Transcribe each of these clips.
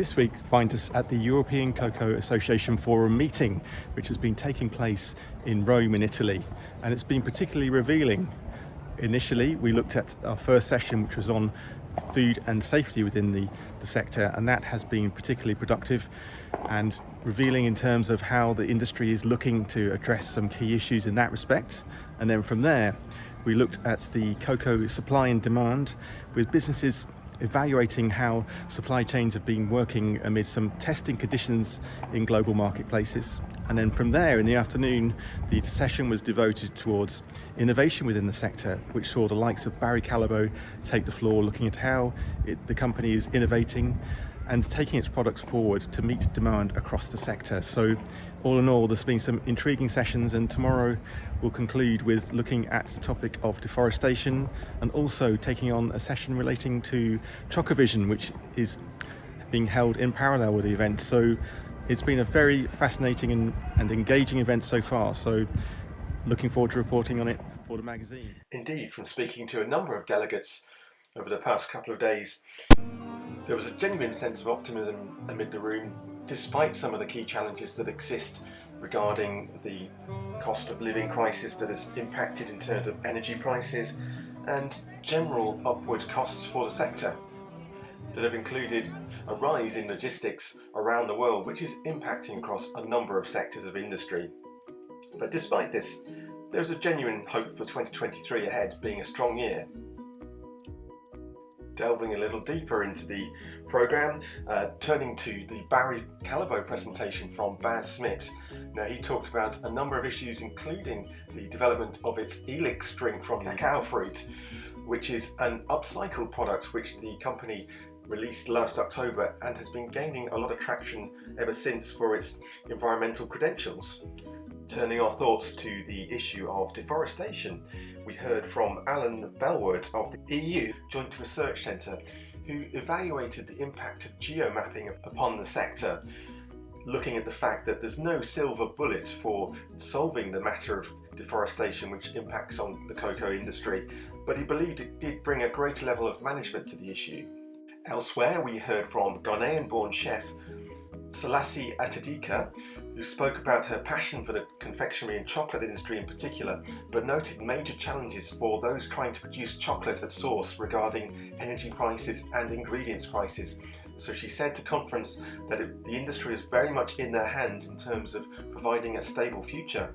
This week finds us at the European Cocoa Association Forum meeting, which has been taking place in Rome in Italy, and it's been particularly revealing. Initially, we looked at our first session, which was on food and safety within the sector, and that has been particularly productive and revealing in terms of how the industry is looking to address some key issues in that respect. And then from there, we looked at the cocoa supply and demand, with businesses evaluating how supply chains have been working amid some testing conditions in global marketplaces. And then from there, in the afternoon, the session was devoted towards innovation within the sector, which saw the likes of Barry Callebaut take the floor, looking at how the company is innovating and taking its products forward to meet demand across the sector. So all in all, there's been some intriguing sessions, and tomorrow we'll conclude with looking at the topic of deforestation and also taking on a session relating to Chocovision, which is being held in parallel with the event. So it's been a very fascinating and engaging event so far, so looking forward to reporting on it for the magazine. Indeed, from speaking to a number of delegates over the past couple of days, there was a genuine sense of optimism amid the room, despite some of the key challenges that exist regarding the cost of living crisis that has impacted in terms of energy prices and general upward costs for the sector that have included a rise in logistics around the world, which is impacting across a number of sectors of industry. But despite this, there's a genuine hope for 2023 ahead being a strong year. Delving a little deeper into the programme, turning to the Barry Callebaut presentation from Baz Smit. Now, he talked about a number of issues, including the development of its Elix drink from cacao fruit, which is an upcycled product which the company released last October and has been gaining a lot of traction ever since for its environmental credentials. Turning our thoughts to the issue of deforestation, we heard from Alan Bellwood of the EU Joint Research Centre, who evaluated the impact of geomapping upon the sector, looking at the fact that there's no silver bullet for solving the matter of deforestation which impacts on the cocoa industry, but he believed it did bring a greater level of management to the issue. Elsewhere, we heard from Ghanaian-born chef Selassie Atadika, who spoke about her passion for the confectionery and chocolate industry in particular, but noted major challenges for those trying to produce chocolate at source regarding energy prices and ingredients prices. So she said to conference that the industry is very much in their hands in terms of providing a stable future.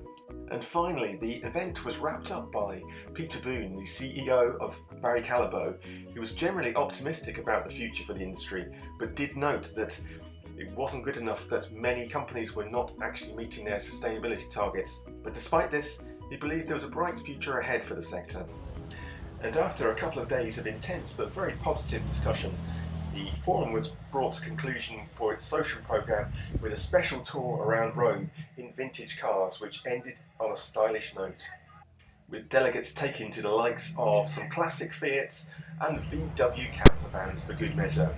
And finally, the event was wrapped up by Peter Boone, the CEO of Barry Callebaut, who was generally optimistic about the future for the industry, but did note that it wasn't good enough that many companies were not actually meeting their sustainability targets. But despite this, he believed there was a bright future ahead for the sector. And after a couple of days of intense but very positive discussion, the forum was brought to conclusion for its social programme with a special tour around Rome in vintage cars, which ended on a stylish note, with delegates taken to the likes of some classic Fiats and VW camper vans for good measure.